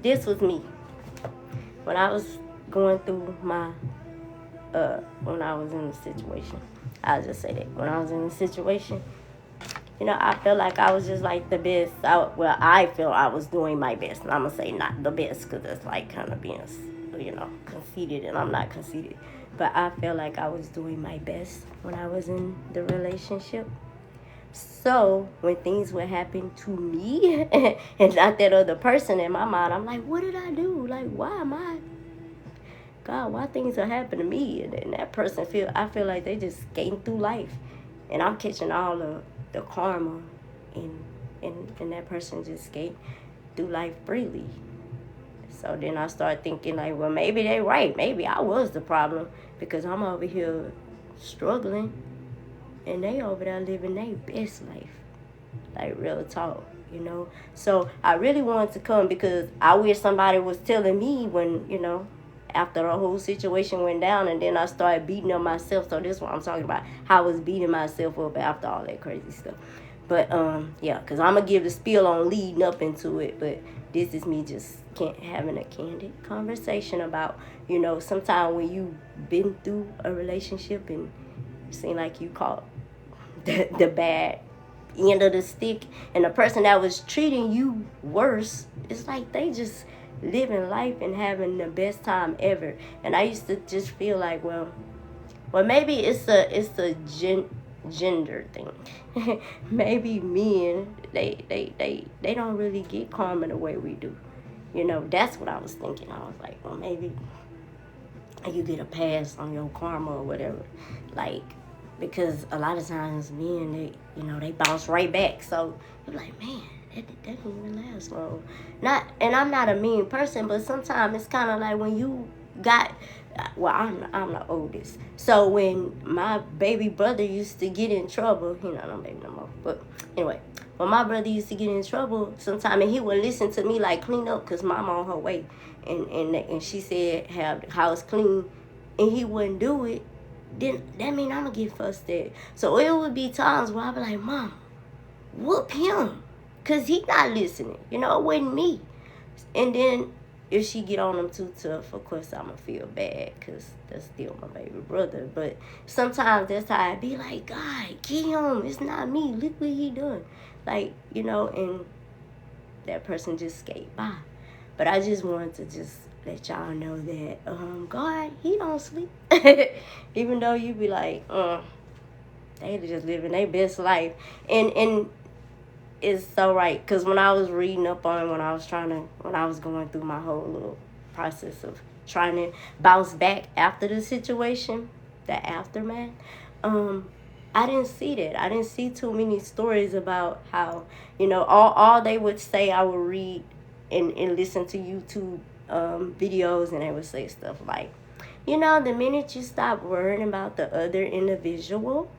this was me. When I was going through my, when I was in a situation, I'll just say that. When I was in a situation, I felt like I was just like the best. I feel I was doing my best. And I'm going to say not the best because that's like kind of being, conceited. And I'm not conceited. But I felt like I was doing my best when I was in the relationship. So when things would happen to me and not that other person, in my mind, I'm like, what did I do? Like, why am I? God, why things are happening to me? And then that person I feel like they just skating through life. And I'm catching all the karma and that person just skate through life freely. So then I start thinking like, well, maybe they right. Maybe I was the problem because I'm over here struggling and they over there living their best life. Like real talk, So I really wanted to come because I wish somebody was telling me when, after the whole situation went down, and then I started beating up myself. So this is what I'm talking about, how I was beating myself up after all that crazy stuff. But yeah, because I'm gonna give the spiel on leading up into it, but this is me just having a candid conversation about, sometimes when you've been through a relationship and it seem like you caught the bad end of the stick, and the person that was treating you worse, it's like they just living life and having the best time ever. And I used to just feel like, well, maybe it's a gender thing. Maybe men, they don't really get karma the way we do. That's what I was thinking. I was like, well, maybe you get a pass on your karma or whatever, like, because a lot of times men, they bounce right back. So you're like, man, that didn't even last long. And I'm not a mean person, but sometimes it's kind of like when you got, well, I'm the oldest. So when my baby brother used to get in trouble, not baby no more, but anyway, when my brother used to get in trouble sometime, and he would listen to me like, clean up, because mama on her way, and she said have the house clean, and he wouldn't do it, then that mean I'm gonna get fussed at. So it would be times where I'd be like, Mom, whoop him, because he not listening. It wasn't me. And then if she get on him too tough, of course I'm gonna feel bad, because that's still my baby brother. But sometimes that's how I be like, God, get him, it's not me, look what he done. Like, and that person just skate by. But I just wanted to just let y'all know that God, he don't sleep. Even though you be like, they just living their best life. And it's so right. Because when I was reading up on, when I was going through my whole little process of trying to bounce back after the situation, the aftermath, I didn't see that. I didn't see too many stories about how, all they would say, I would read and listen to YouTube videos, and they would say stuff like, the minute you stop worrying about the other individual,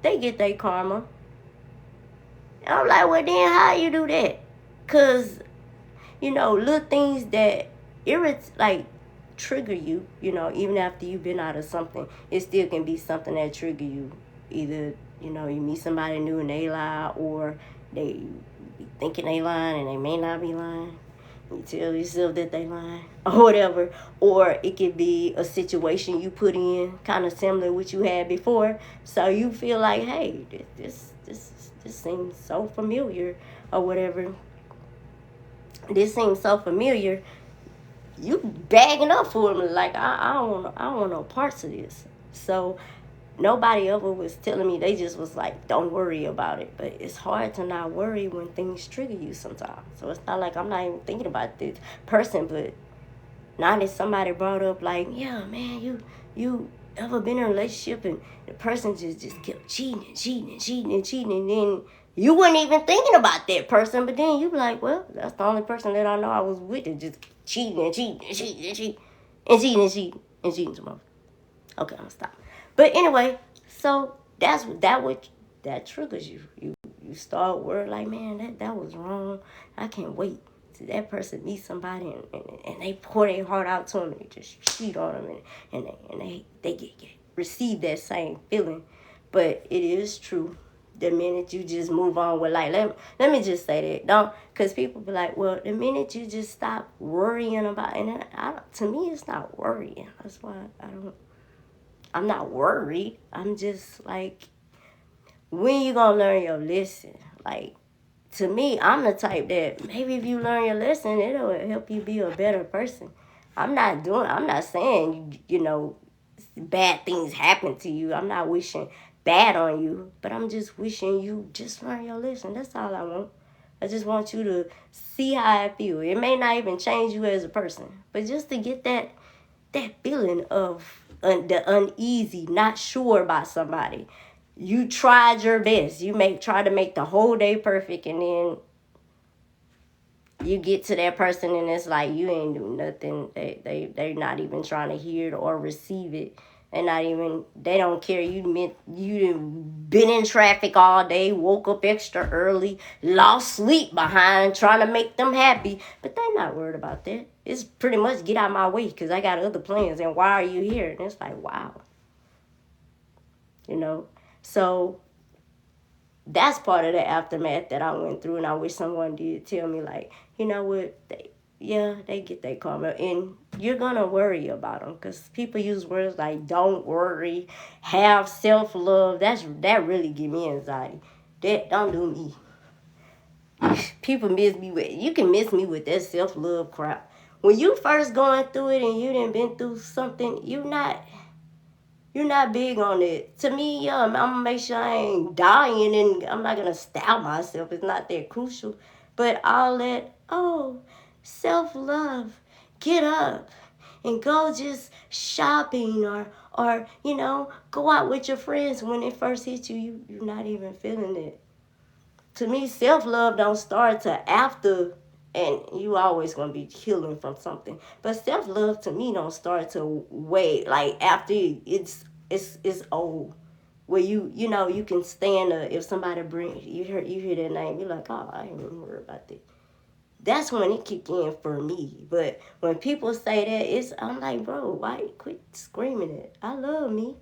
they get their karma. And I'm like, well, then how you do that? Because, little things that trigger you, even after you've been out of something, it still can be something that trigger you. Either, you meet somebody new and they lie, or they be thinking they lying and they may not be lying. You tell yourself that they lying or whatever. Or it could be a situation you put in kind of similar to what you had before. So you feel like, hey, this seems so familiar or whatever. This seems so familiar. You bagging up for them like, I don't want no parts of this. So nobody ever was telling me. They just was like, don't worry about it. But it's hard to not worry when things trigger you sometimes. So it's not like I'm not even thinking about this person. But now that somebody brought up like, yeah, man, you ever been in a relationship and the person just kept cheating, and then you weren't even thinking about that person. But then you be like, well, that's the only person that I know I was with that just cheating tomorrow. Okay, I'm gonna stop. But anyway, so that triggers you. You start worrying like, man, that was wrong. I can't wait to that person meet somebody and they pour their heart out to them and they just cheat on them and they get receive that same feeling. But it is true the minute you just move on with life. Let me just say that. Don't, because people be like, well, the minute you just stop worrying about, and to me, it's not worrying. That's why I'm not worried. I'm just like, when you gonna learn your lesson? Like, to me, I'm the type that maybe if you learn your lesson, it'll help you be a better person. I'm not saying, bad things happen to you. I'm not wishing bad on you, but I'm just wishing you just learn your lesson. That's all I want. I just want you to see how I feel. It may not even change you as a person, but just to get that feeling of the uneasy, not sure about somebody. You tried your best. You try to make the whole day perfect, and then you get to that person and it's like you ain't do nothing. They're not even trying to hear it or receive it. They don't care. You been in traffic all day, woke up extra early, lost sleep behind trying to make them happy, but they're not worried about that. It's pretty much get out of my way because I got other plans, and why are you here? And it's like, wow. So that's part of the aftermath that I went through, and I wish someone did tell me, like, you know what, they get their karma, and you're gonna worry about them because people use words like don't worry, have self-love. That really give me anxiety. That don't do me. People you can miss me with that self-love crap. When you first going through it and you done been through something, you're not big on it. To me, I'm gonna make sure I ain't dying, and I'm not gonna stab myself. It's not that crucial. But all that, self-love, get up and go just shopping or go out with your friends. When it first hits you, you're not even feeling it. To me, self-love don't start till after, and you always gonna be healing from something. But self-love to me don't start till way like after it's old. Where you can stand if somebody you hear that name, you're like, oh, I ain't even worried about that. That's when it kick in for me. But when people say that, I'm like, bro, why quit screaming it? I love me,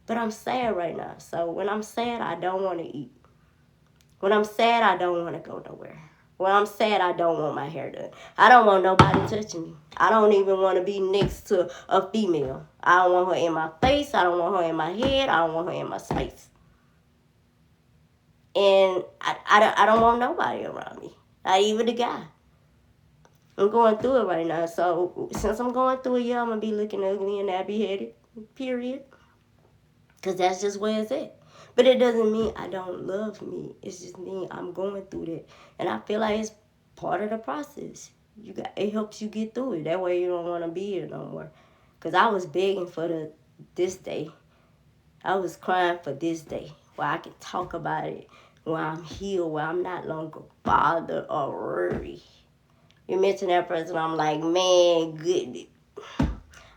but I'm sad right now. So when I'm sad, I don't want to eat. When I'm sad, I don't want to go nowhere. When I'm sad, I don't want my hair done. I don't want nobody touching me. I don't even want to be next to a female. I don't want her in my face. I don't want her in my head. I don't want her in my space. And I don't want nobody around me. Not even the guy. I'm going through it right now. So since I'm going through it, I'm going to be looking ugly and nappy-headed, period. Because that's just where it's at. But it doesn't mean I don't love me. It's just me. I'm going through that. And I feel like it's part of the process. It helps you get through it. That way you don't want to be here no more. Because I was begging for this day. I was crying for this day where I can talk about it, where I'm healed, where I'm not longer bothered or worried. You mention that person, I'm like, man, good.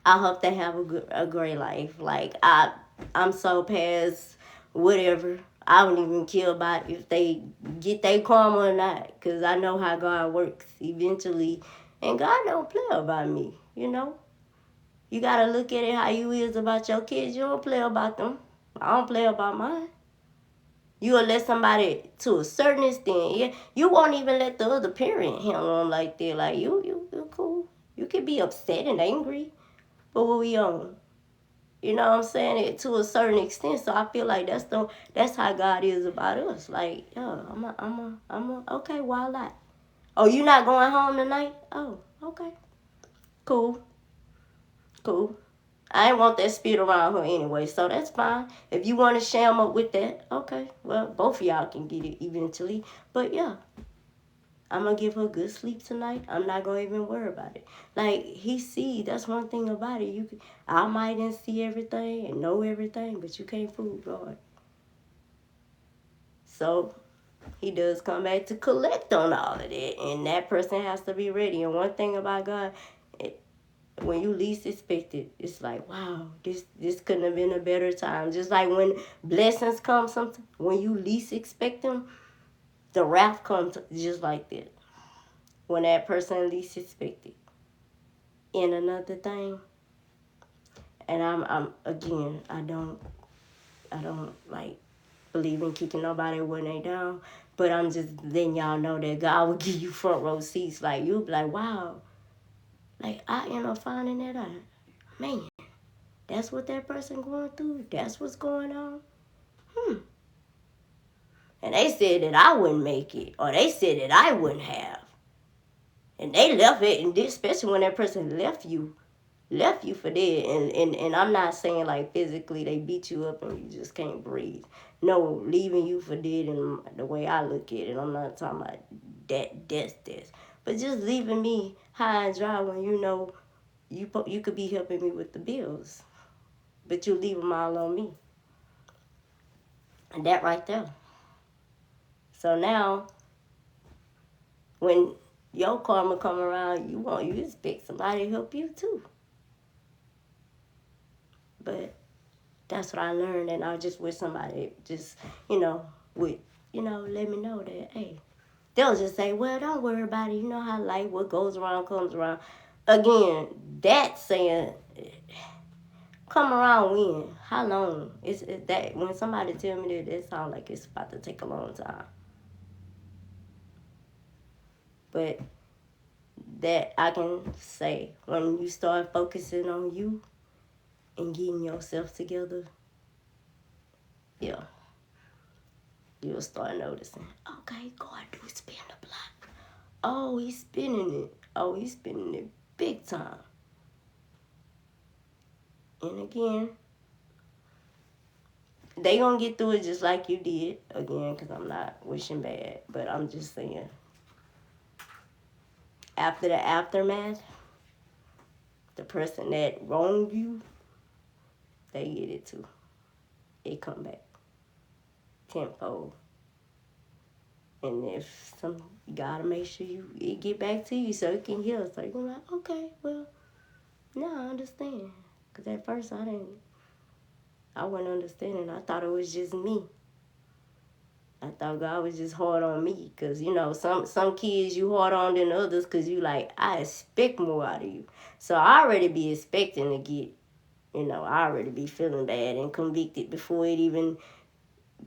I hope they have a great life. Like, I'm so past whatever. I don't even care about if they get their karma or not, because I know how God works eventually. And God don't play about me, You got to look at it how you is about your kids. You don't play about them. I don't play about mine. You will let somebody to a certain extent. Yeah, you won't even let the other parent handle them like that. Like, you're cool. You can be upset and angry, but what we on? You know what I'm saying? It to a certain extent. So I feel like that's how God is about us. Like, okay, why not? Oh, you not going home tonight? Oh, okay. Cool. I ain't want that spirit around her anyway, so that's fine. If you want to sham up with that, okay. Well, both of y'all can get it eventually. But yeah, I'm going to give her good sleep tonight. I'm not going to even worry about it. Like, that's one thing about it. I might didn't see everything and know everything, but you can't fool God. So he does come back to collect on all of that, and that person has to be ready. And one thing about God, when you least expect it, it's like, wow, this couldn't have been a better time. Just like when blessings come, when you least expect them, the wrath comes just like that. When that person least expected. And another thing, and I'm again, I don't like believe in kicking nobody when they down. But I'm just letting y'all know that God will give you front row seats. Like, you'll be like, wow. Like, I end up finding that out. Man, that's what that person going through. That's what's going on. And they said that I wouldn't make it. Or they said that I wouldn't have. And they left it. And especially when that person left you for dead. And I'm not saying like physically they beat you up and you just can't breathe. No, leaving you for dead, and the way I look at it, I'm not talking about death. But just leaving me high and dry when you know you could be helping me with the bills. But you leave them all on me. And that right there. So now, when your karma come around, you expect somebody to help you too. But that's what I learned, and I just wish somebody just, would, let me know that, hey, they'll just say, well, don't worry about it. You know how life, what goes around comes around. Again, that's saying, come around when? How long? It's that when somebody tell me that, it sounds like it's about to take a long time. But that I can say, when you start focusing on you and getting yourself together, yeah, you'll start noticing, okay, God do spin the block. Oh, he's spinning it. Oh, he's spinning it big time. And again, they gonna get through it just like you did. Again, because I'm not wishing bad, but I'm just saying, after the aftermath, the person that wronged you, they get it too. It come back tenfold. And if you gotta make sure it get back to you so it can heal. So you're like, okay, well, now I understand. Because at first I wasn't understanding. I thought it was just me. I thought God was just hard on me. Because, some kids you hard on than others because you like, I expect more out of you. So I already be expecting to get, I already be feeling bad and convicted before it even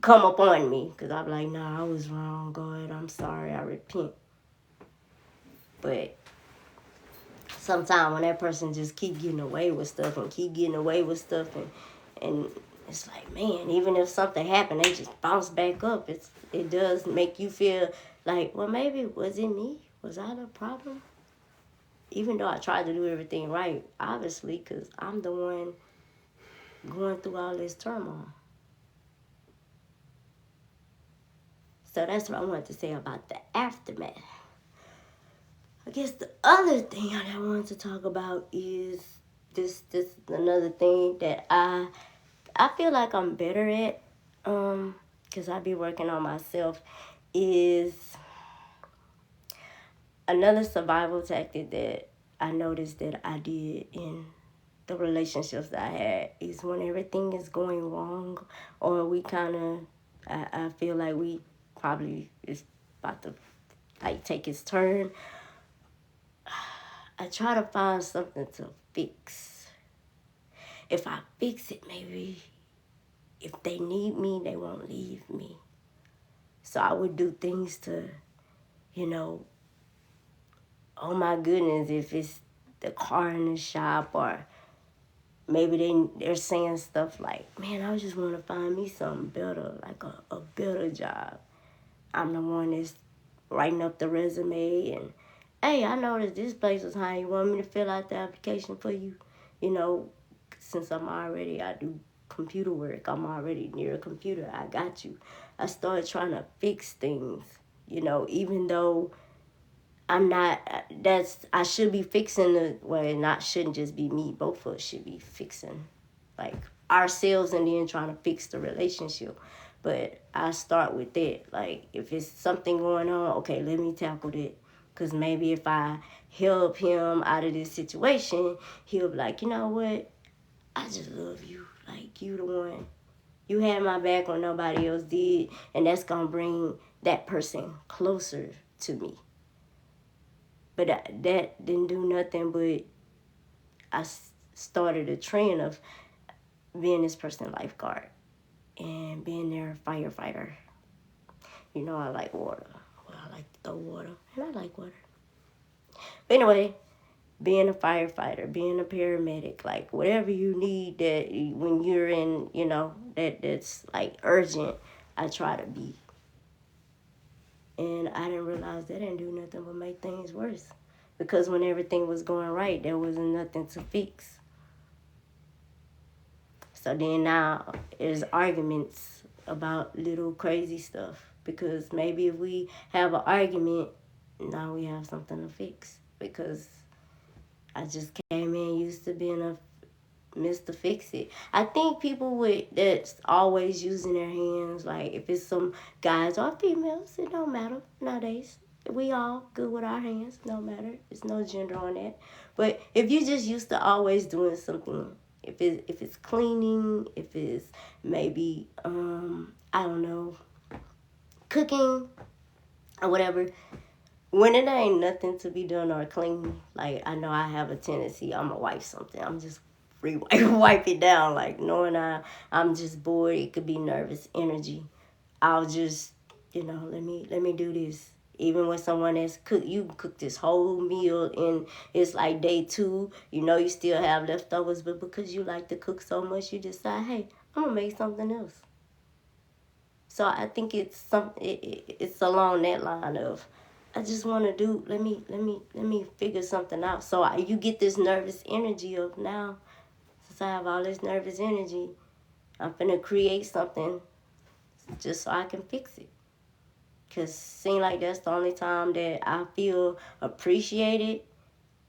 come up on me. Because I'm like, nah, I was wrong, God. I'm sorry. I repent. But sometimes when that person just keep getting away with stuff and it's like, man, even if something happened, they just bounce back up. It does make you feel like, well, maybe was it me? Was I the problem? Even though I tried to do everything right, obviously, because I'm the one going through all this turmoil. So that's what I wanted to say about the aftermath. I guess the other thing I wanted to talk about is this another thing that I feel like I'm better at, because I be working on myself, is another survival tactic that I noticed that I did in the relationships that I had is when everything is going wrong, or we kind of, I feel like we probably is about to take its turn. I try to find something to fix. If I fix it, maybe if they need me, they won't leave me. So I would do things to, oh my goodness, if it's the car in the shop, or maybe they're saying stuff like, man, I just want to find me something better, like a better job. I'm the one that's writing up the resume and, hey, I noticed this place is high. You want me to fill out the application for you? Since I do computer work. I'm already near a computer. I got you. I started trying to fix things, even though I'm not, I should be fixing not shouldn't just be me. Both of us should be fixing, like, ourselves and then trying to fix the relationship. But I start with that. Like, if it's something going on, okay, let me tackle that. Because maybe if I help him out of this situation, he'll be like, you know what? I just love you. Like, you the one. You had my back when nobody else did. And that's going to bring that person closer to me. But that didn't do nothing but I started a trend of being this person's lifeguard. and being their firefighter. You know I like water. Well, I like to throw water, and I like water. But anyway, being a firefighter, being a paramedic, like whatever you need that when you're in, that's like urgent, I try to be. And I didn't realize that didn't do nothing but make things worse. Because when everything was going right, there wasn't nothing to fix. So then now there's arguments about little crazy stuff. Because maybe if we have an argument, now we have something to fix. Because I just came in used to being a Mr. Fix It. I think people that's always using their hands, like if it's some guys or females, it don't matter nowadays. We all good with our hands, no matter. There's no gender on that. But if you just used to always doing something, if it's cleaning, if it's maybe I don't know, cooking or whatever, when it ain't nothing to be done or clean, like I know I have a tendency, I'm gonna wipe something. I'm just wipe it down, like knowing I'm just bored. It could be nervous energy. I'll just, let me do this. Even when someone has cooked, you cook this whole meal and it's like day 2, you still have leftovers, but because you like to cook so much, you decide, hey, I'm gonna make something else. So I think it's along that line of, I just want to do. Let me figure something out. So you get this nervous energy of now. Since I have all this nervous energy, I'm finna create something just so I can fix it. Cause seem like that's the only time that I feel appreciated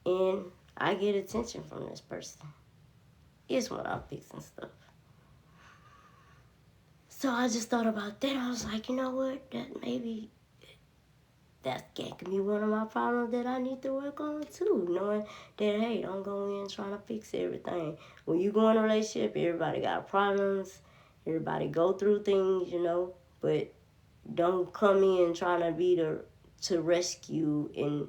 and I get attention from this person. Is when I'm fixing stuff. So I just thought about that. I was like, you know what? That maybe that can be one of my problems that I need to work on too. Knowing that, hey, don't go in trying to fix everything. When you go in a relationship, everybody got problems. Everybody go through things, but don't come in trying to be to rescue. And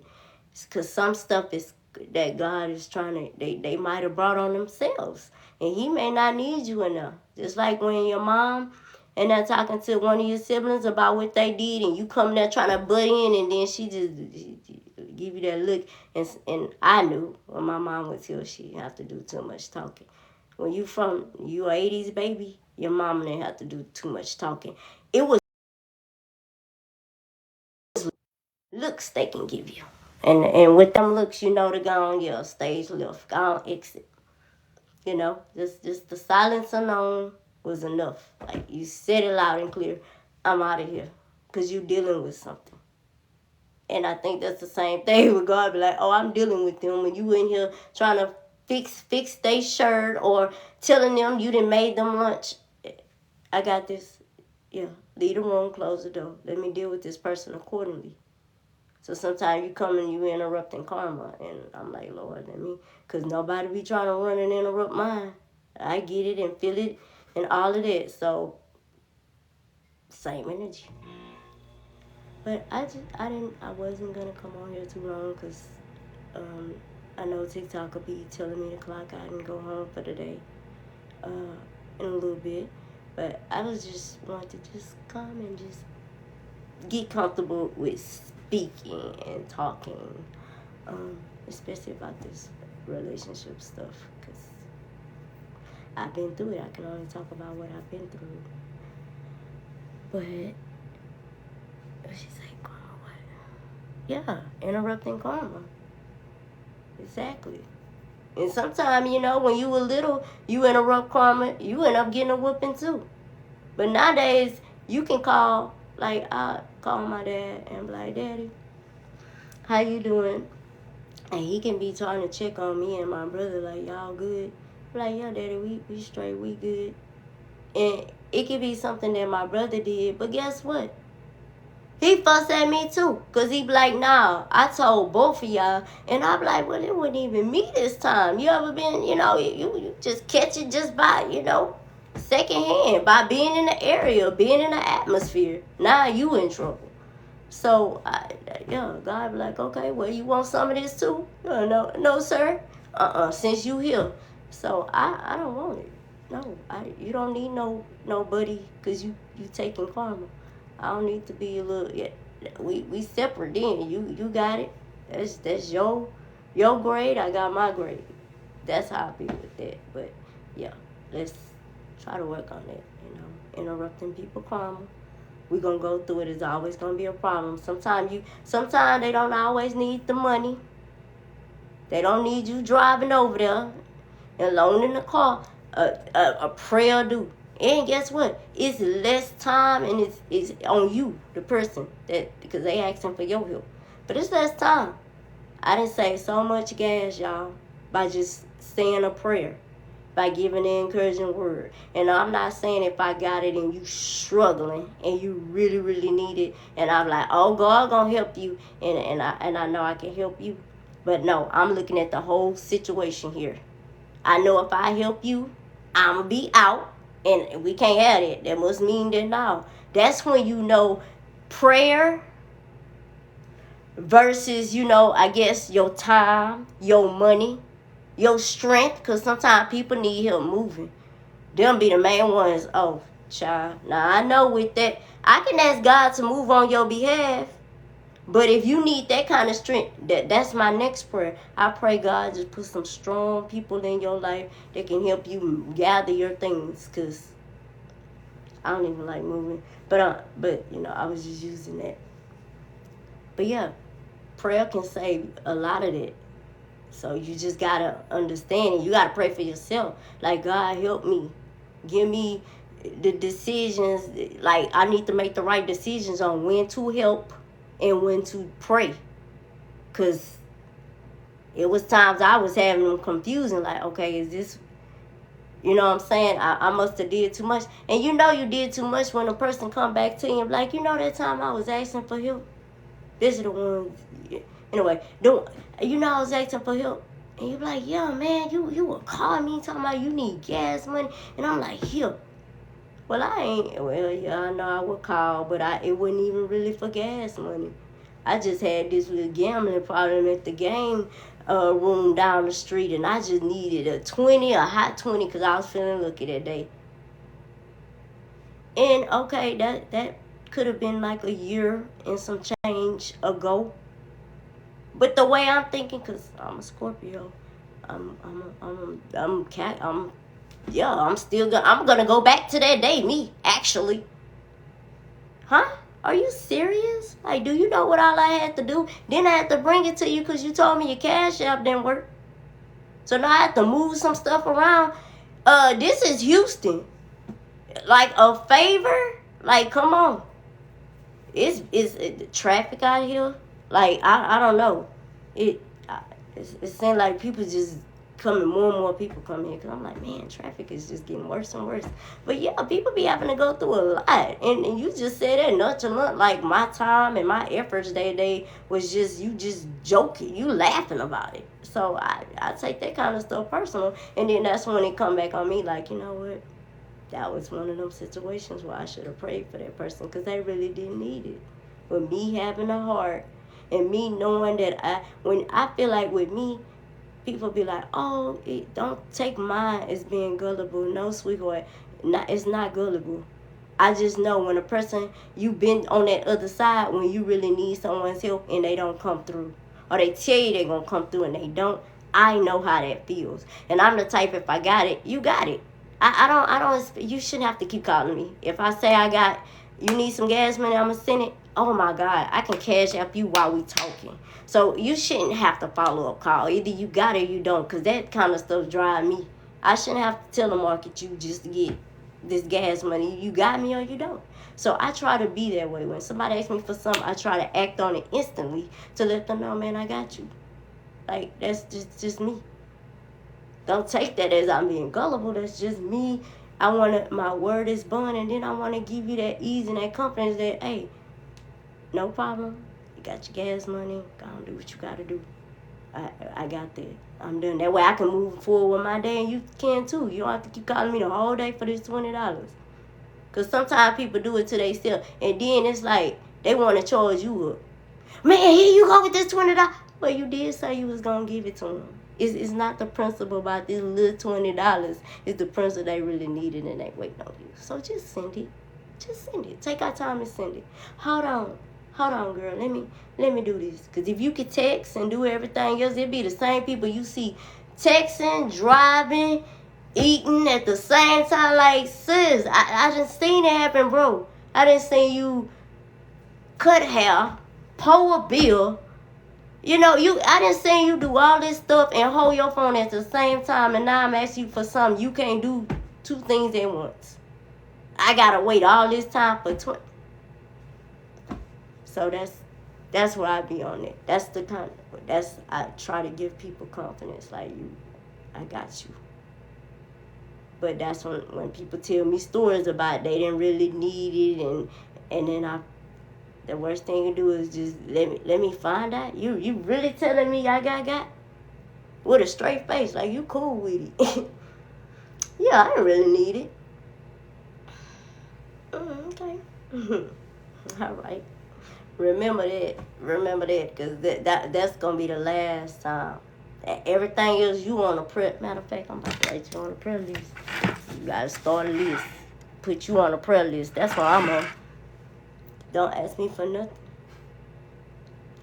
because some stuff is that God is trying to, they might have brought on themselves. And he may not need you enough. Just like when your mom and they're talking to one of your siblings about what they did, and you come there trying to butt in, and then she give you that look. And I knew when my mom was here, she didn't have to do too much talking. When you a 80s baby, your mom didn't have to do too much talking. It was looks they can give you. And with them looks, to go on your stage left, go on exit. Just the silence alone was enough. Like, you said it loud and clear, I'm out of here. Because you dealing with something. And I think that's the same thing with God. Be like, oh, I'm dealing with them. When you in here trying to fix their shirt or telling them you done made them lunch, I got this. Yeah, leave the room, close the door. Let me deal with this person accordingly. So sometimes you come and you interrupting karma. And I'm like, Lord, because nobody be trying to run and interrupt mine. I get it and feel it and all of that. So, same energy. But I wasn't going to come on here too long because I know TikTok will be telling me to clock out and go home for the day in a little bit. But I was just wanted to just come and just get comfortable with speaking and talking, especially about this relationship stuff, because I've been through it. I can only talk about what I've been through. But she's like, karma, what? Yeah, interrupting karma. Exactly. And sometimes, when you were little, you interrupt karma, you end up getting a whooping too. But nowadays, you can call, like, I call my dad and be like, Daddy, how you doing? And he can be trying to check on me and my brother, like, y'all good? I'm like, yeah, Daddy, we straight, we good. And it could be something that my brother did, but guess what? He fussed at me too, because he be like, nah, I told both of y'all. And I be like, well, it wasn't even me this time. You ever been, you just catch it just by, secondhand, by being in the area, being in the atmosphere. Now you in trouble. So, God be like, okay, well, you want some of this too? No, sir. Since you here. So, I don't want it. No, you don't need nobody because you taking karma. I don't need to be a little. Yeah, we separate. Then you got it. That's your grade. I got my grade. That's how I be with that. But yeah, let's try to work on that. Interrupting people karma. We gonna go through it. It's always gonna be a problem. Sometimes they don't always need the money. They don't need you driving over there and loaning the car. A prayer do. And guess what? It's less time and it's on you, the person, that because they asking for your help. But it's less time. I done saved so much gas, y'all, by just saying a prayer, by giving an encouraging word. And I'm not saying if I got it and you struggling and you really, really need it, and I'm like, oh, God gonna help you, and I know I can help you. But no, I'm looking at the whole situation here. I know if I help you, I'm going to be out, and we can't have it. That must mean that now. That's when you know prayer versus, I guess your time, your money, your strength, because sometimes people need help moving. Them be the main ones. Oh, child. Now, I know with that, I can ask God to move on your behalf. But if you need that kind of strength, that's my next prayer. I pray God just put some strong people in your life that can help you gather your things. Because I don't even like moving. But I was just using that. But yeah, prayer can save a lot of that. So you just got to understand it. You got to pray for yourself. Like, God, help me. Give me the decisions. Like, I need to make the right decisions on when to help and when to pray. Because it was times I was having them confusing. Like, okay, is this... You know what I'm saying? I must have did too much. And you did too much when a person come back to you and like, that time I was asking for help? This is the one... Anyway, I was asking for help. And you be like, yeah, man, you would call me talking about you need gas money. And I'm like, here. Well, yeah, I know I would call, but it wasn't even really for gas money. I just had this little gambling problem at the game room down the street, and I just needed a hot 20, because I was feeling lucky that day. And, okay, that could have been like a year and some change ago. But the way I'm thinking, because I'm a Scorpio, I'm gonna go back to that day, me, actually. Huh? Are you serious? Like, do you know what all I had to do? Then I had to bring it to you because you told me your Cash App didn't work. So now I have to move some stuff around. This is Houston. Like, a favor? Like, come on. It's traffic out here. Like, I don't know. It seems like people just coming, more and more people come here. Because I'm like, man, traffic is just getting worse and worse. But yeah, people be having to go through a lot. And you just said that nonchalant, like my time and my efforts that day was just, you just joking. You laughing about it. So I take that kind of stuff personal. And then that's when it come back on me like, you know what? That was one of them situations where I should have prayed for that person because they really didn't need it. But me having a heart and me knowing that when I feel like with me, people be like, oh, don't take mine as being gullible. No, sweetheart, it's not gullible. I just know when a person, you've been on that other side when you really need someone's help and they don't come through. Or they tell you they're going to come through and they don't. I know how that feels. And I'm the type, if I got it, you got it. I don't, you shouldn't have to keep calling me. If I say you need some gas money, I'm going to send it. Oh my God, I can cash app you while we talking. So you shouldn't have to follow up call. Either you got it or you don't, because that kind of stuff drive me. I shouldn't have to telemarket you just to get this gas money. You got me or you don't. So I try to be that way. When somebody asks me for something, I try to act on it instantly to let them know, man, I got you. Like, that's just me. Don't take that as I'm being gullible. That's just me. My word is bond, and then I want to give you that ease and that confidence that, hey, no problem. You got your gas money. Go on, do what you got to do. I got that. I'm done. That way I can move forward with my day, and you can too. You don't have to keep calling me the whole day for this $20. Because sometimes people do it to themselves, and then it's like they want to charge you up. Man, here you go with this $20. Well, you did say you was gonna give it to them. It's not the principle about this little $20. It's the principle they really needed and they waiting on you. So just send it. Just send it. Take our time and send it. Hold on, girl. Let me do this. Cause if you could text and do everything else, it'd be the same people you see texting, driving, eating at the same time. Like, sis, I just seen it happen, bro. I didn't see you cut hair, pull a bill. I didn't see you do all this stuff and hold your phone at the same time, and now I'm asking you for something. You can't do two things at once. I gotta wait all this time for 20. So that's where I be on it. I try to give people confidence, like, I got you. But that's when people tell me stories about they didn't really need it, and then the worst thing you do is just let me find out. You really telling me I got with a straight face, like you cool with it. Yeah, I didn't really need it. Okay. All right. Remember that, because that's gonna be the last time. Everything else you on a prayer. Matter of fact, I'm about to write you on a prayer list. You gotta start a list. Put you on a prayer list. That's what I'm on. Don't ask me for nothing.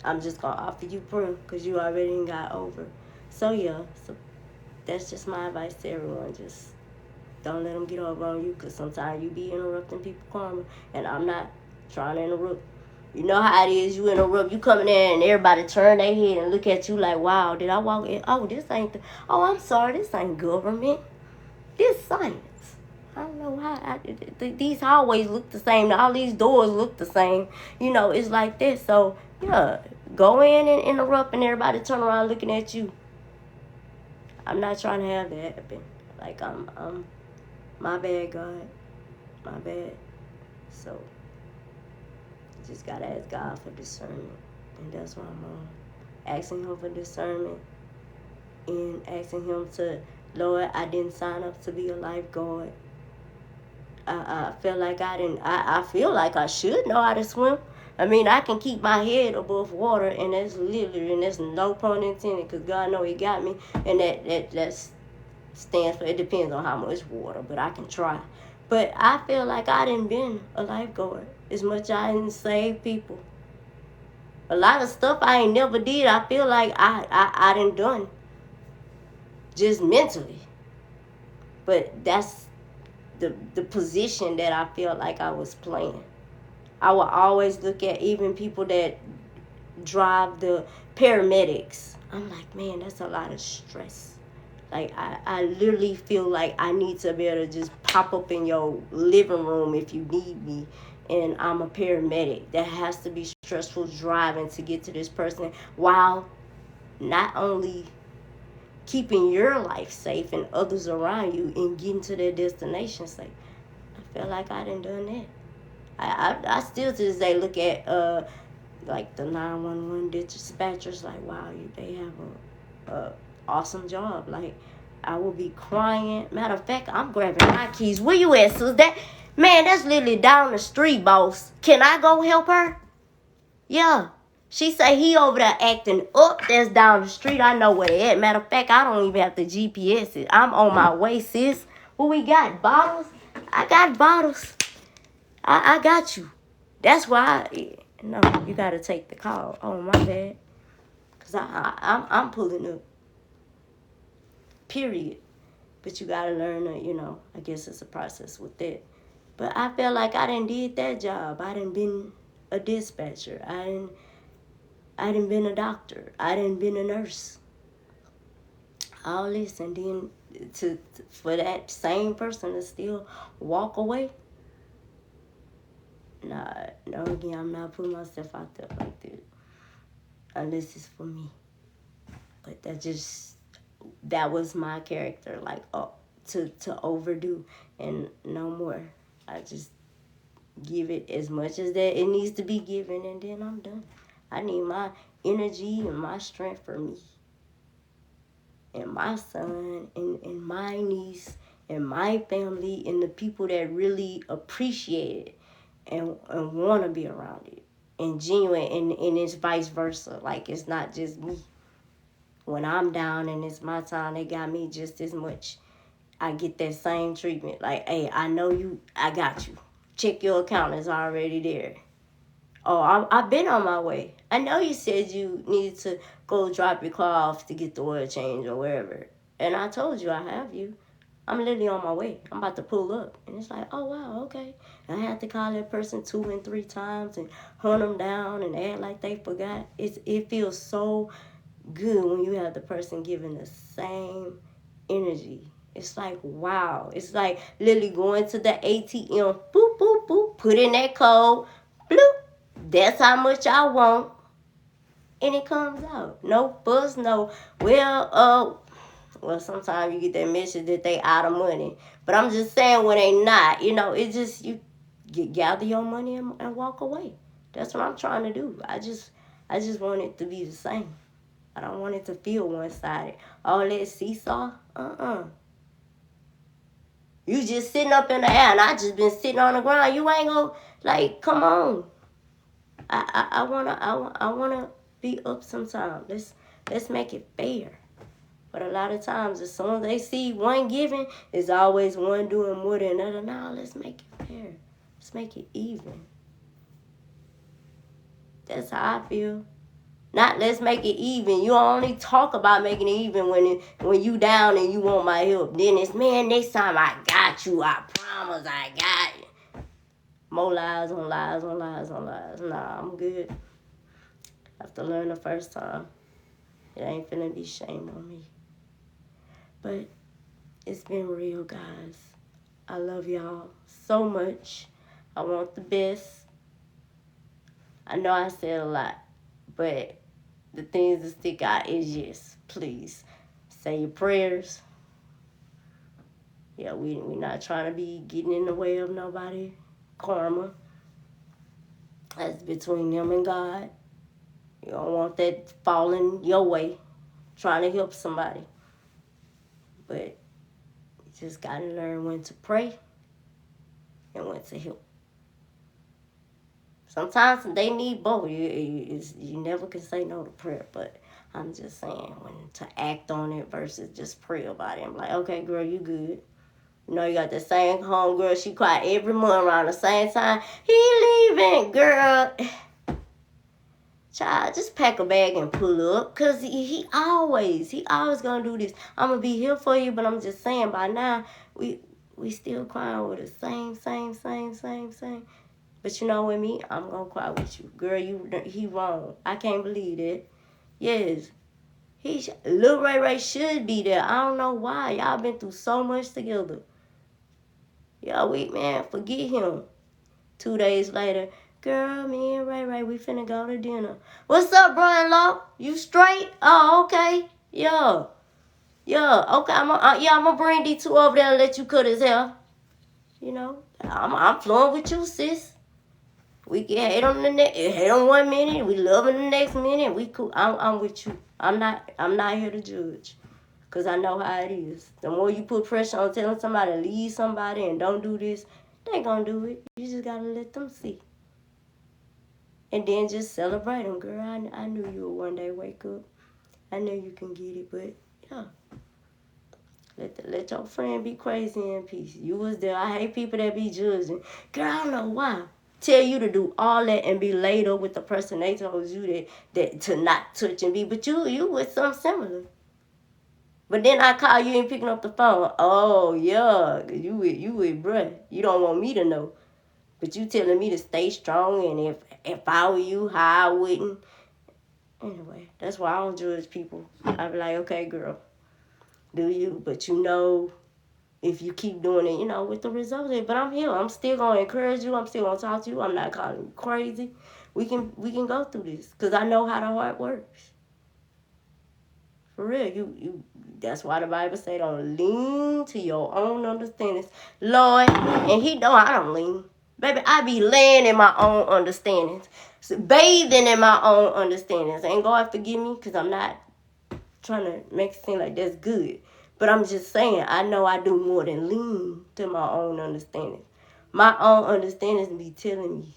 I'm just gonna offer you prayer because you already got over. So yeah, so that's just my advice to everyone. Just don't let them get over on you, because sometimes you be interrupting people's karma, and I'm not trying to interrupt. You know how it is, you interrupt, you come in there and everybody turn their head and look at you like, wow, did I walk in? Oh, this ain't, I'm sorry, this ain't government. This science. I don't know how, these hallways look the same, all these doors look the same. It's like this. So, yeah, go in and interrupt and everybody turn around looking at you. I'm not trying to have that happen. Like, I'm my bad, God. My bad. So, just gotta ask God for discernment. And that's what I'm on. Asking Him for discernment. And asking Him to, Lord, I didn't sign up to be a lifeguard. I feel like I feel like I should know how to swim. I mean, I can keep my head above water, and that's no pun intended, because God know He got me. And that stands for, it depends on how much water, but I can try. But I feel like I done been a lifeguard as much I didn't save people. A lot of stuff I ain't never did, I feel like I done just mentally. But that's the position that I feel like I was playing. I will always look at even people that drive the paramedics. I'm like, man, that's a lot of stress. Like, I literally feel like I need to be able to just pop up in your living room if you need me, and I'm a paramedic. That has to be stressful driving to get to this person, while not only keeping your life safe and others around you and getting to their destination safe. I feel like I done that. I still to this day look at like the 911 dispatchers, like, wow, they have a awesome job. Like, I will be crying. Matter of fact, I'm grabbing my keys. Where you at, sis? That's literally down the street, boss. Can I go help her? Yeah. She say he over there acting up. That's down the street. I know where they at. Matter of fact, I don't even have to GPS it. I'm on my way, sis. What we got? Bottles? I got bottles. I got you. That's why no, you got to take the call. Oh, my bad. Because I'm pulling up. Period. But you got to learn to, I guess it's a process with that. But I felt like I done did that job. I done been a dispatcher. I done been a doctor. I done been a nurse. All this, and then for that same person to still walk away. Nah, no, again, I'm not putting myself out there like that. Unless it's for me. But that was my character, like, to overdo, and no more. I just give it as much as that it needs to be given, and then I'm done. I need my energy and my strength for me and my son and my niece and my family and the people that really appreciate it and want to be around it. and genuine, and it's vice versa. Like, it's not just me. When I'm down and it's my time, they got me just as much. I get that same treatment. Like, hey, I know you, I got you. Check your account, it's already there. Oh, I've been on my way. I know you said you needed to go drop your car off to get the oil change or wherever. And I told you I have you. I'm literally on my way. I'm about to pull up. And it's like, oh, wow, okay. And I had to call that person 2 and 3 times and hunt them down and act like they forgot. It feels so good when you have the person giving the same energy. It's like, wow. It's like literally going to the ATM, boop, boop, boop, put in that code, bloop. That's how much I want. And it comes out. No fuss, no, well, sometimes you get that message that they out of money. But I'm just saying when they not, it just, you gather your money and walk away. That's what I'm trying to do. I just want it to be the same. I don't want it to feel one-sided. All that seesaw, You just sitting up in the air, and I just been sitting on the ground. You ain't gonna, like, come on. I wanna be up sometime. Let's make it fair. But a lot of times, as soon as they see one giving, there's always one doing more than another. Now, let's make it fair. Let's make it even. That's how I feel. Not let's make it even. You only talk about making it even when you down and you want my help. Then it's, man, next time I got you. I promise I got you. More lies on lies on lies on lies. Nah, I'm good. I have to learn the first time. It ain't finna be shame on me. But it's been real, guys. I love y'all so much. I want the best. I know I said a lot, but the things that stick out is, yes, please say your prayers. Yeah, we not trying to be getting in the way of nobody. Karma. That's between them and God. You don't want that falling your way, trying to help somebody. But you just got to learn when to pray and when to help. Sometimes they need both. You never can say no to prayer, but I'm just saying when to act on it versus just pray about it. I'm like, okay, girl, you good. You know, you got the same homegirl. She cry every month around the same time. He leaving, girl. Child, just pack a bag and pull up. Because he always going to do this. I'm going to be here for you, but I'm just saying by now, we still crying with the same. But you know with me, I'm going to cry with you. Girl, he wrong. I can't believe it. Yes. Lil Ray should be there. I don't know why. Y'all been through so much together. Y'all weak, man. Forget him. 2 days later, girl, me and Ray, we finna go to dinner. What's up, bro-in-law? You straight? Oh, okay. Yeah. Okay. I'm gonna bring D2 over there and let you cut his hair. You know, I'm flowing with you, sis. We can hate on hate on 1 minute. We love in the next minute. We cool. I'm with you. I'm not here to judge. Because I know how it is. The more you put pressure on telling somebody to leave somebody and don't do this, they gonna do it. You just gotta let them see. And then just celebrate them, girl. I knew you would one day wake up. I know you can get it, but yeah. Let your friend be crazy in peace. You was there. I hate people that be judging. Girl, I don't know why. Tell you to do all that and be laid up with the person they told you that to not touch and be. But you with something similar. But then I call you ain't picking up the phone. Oh, yeah, you with bruh. You don't want me to know. But you telling me to stay strong, and if I were you, how I wouldn't. Anyway, that's why I don't judge people. I be like, okay, girl, do you? But if you keep doing it, with the results. But I'm here. I'm still going to encourage you. I'm still going to talk to you. I'm not calling you crazy. We can go through this because I know how the heart works. For real, you. That's why the Bible say don't lean to your own understanding, Lord. And He know I don't lean, baby. I be laying in my own understandings, bathing in my own understandings. And God forgive me, because I'm not trying to make it seem like that's good. But I'm just saying, I know I do more than lean to my own understanding. My own understandings be telling me,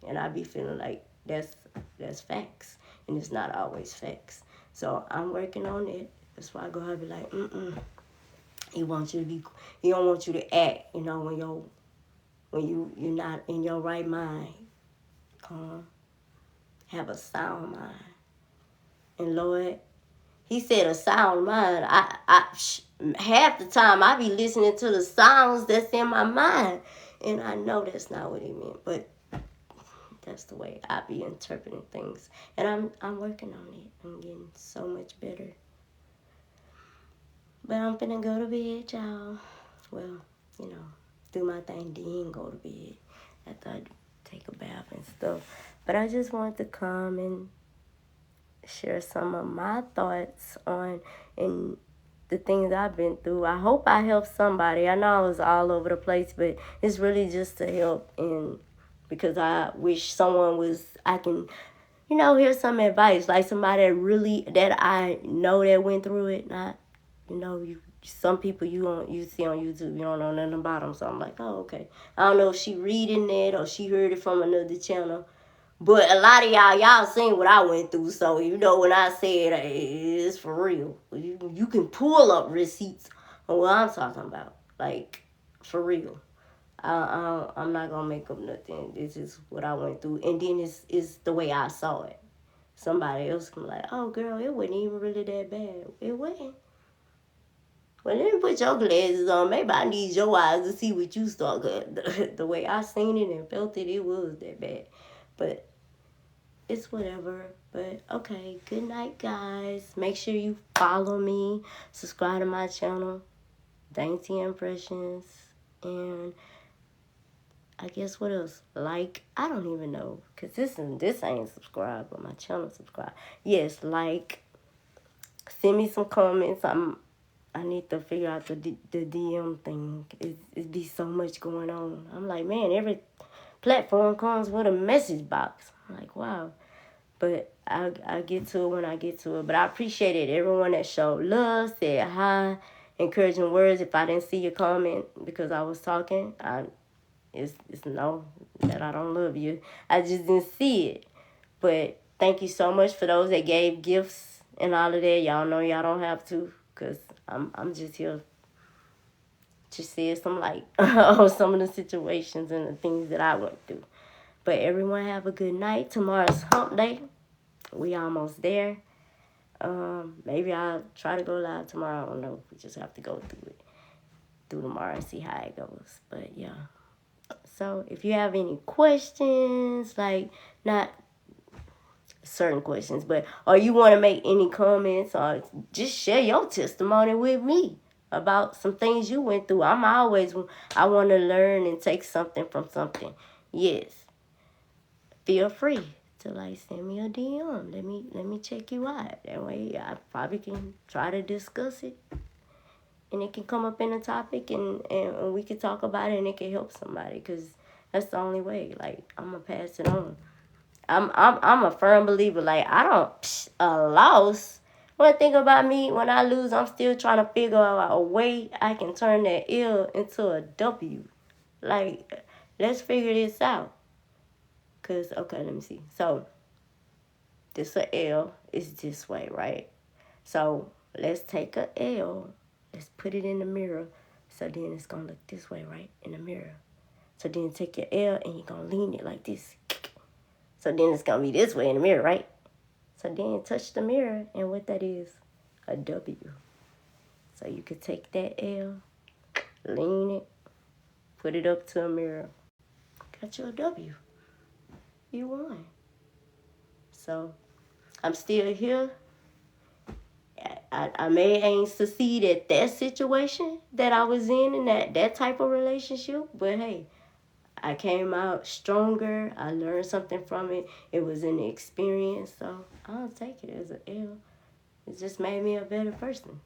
and I be feeling like That's facts, and it's not always facts. So I'm working on it. That's why I go ahead and be like, He wants you to be. He don't want you to act. When you're not in your right mind. Have a sound mind. And Lord, He said a sound mind. Half the time I be listening to the sounds that's in my mind, and I know that's not what He meant, but that's the way I be interpreting things. And I'm working on it. I'm getting so much better. But I'm finna go to bed, y'all. Well, do my thing, then go to bed after I take a bath and stuff. But I just wanted to come and share some of my thoughts on and the things I've been through. I hope I helped somebody. I know I was all over the place, but it's really just to help, and because I wish I can, hear some advice, like somebody that I know that went through it. Not, some people you see on YouTube, you don't know nothing about them. So I'm like, oh, okay. I don't know if she reading it or she heard it from another channel. But a lot of y'all seen what I went through. So, when I said it's for real. You can pull up receipts on what I'm talking about. Like, for real. I'm not going to make up nothing. This is what I went through. And then it's the way I saw it. Somebody else can be like, oh, girl, it wasn't even really that bad. It wasn't. Well, let me put your glasses on. Maybe I need your eyes to see what you saw. The way I seen it and felt it, it was that bad. But it's whatever. But okay, good night, guys. Make sure you follow me, subscribe to my channel, Dainty Impressions, and I guess what else? I don't even know, cause this ain't subscribed, but my channel subscribe. Yes, send me some comments. I need to figure out the DM thing. It be so much going on. I'm like, man, every platform comes with a message box. I'm like, wow. But I'll get to it when I get to it. But I appreciated everyone that showed love, said hi, encouraging words. If I didn't see your comment because I was talking, it's no that I don't love you. I just didn't see it. But thank you so much for those that gave gifts and all of that. Y'all know y'all don't have to, because I'm just here to shed some light on some of the situations and the things that I went through. But everyone have a good night. Tomorrow's hump day. We almost there. Maybe I'll try to go live tomorrow. I don't know. We just have to go through tomorrow and see how it goes. But yeah. So if you have any questions, not certain questions, or you want to make any comments or just share your testimony with me about some things you went through. I want to learn and take something from something. Yes. Feel free to send me a DM. Let me check you out. That way I probably can try to discuss it, and it can come up in a topic, and we can talk about it, and it can help somebody, because that's the only way. I'm gonna pass it on. I'm a firm believer. I don't a loss. One thing about me, when I lose, I'm still trying to figure out a way I can turn that L into a W. Let's figure this out. Okay, let me see. So, this a L is this way, right? So, let's take a L. Let's put it in the mirror. So, then it's going to look this way, right? In the mirror. So, then take your L and you're going to lean it like this. So, then it's going to be this way in the mirror, right? So, then touch the mirror. And what that is, a W. So, you could take that L, lean it, put it up to a mirror. Got you a W. You won. So, I'm still here. I may ain't succeed at that situation that I was in that type of relationship, but hey, I came out stronger. I learned something from it. It was an experience, so I'll take it as an L. It just made me a better person.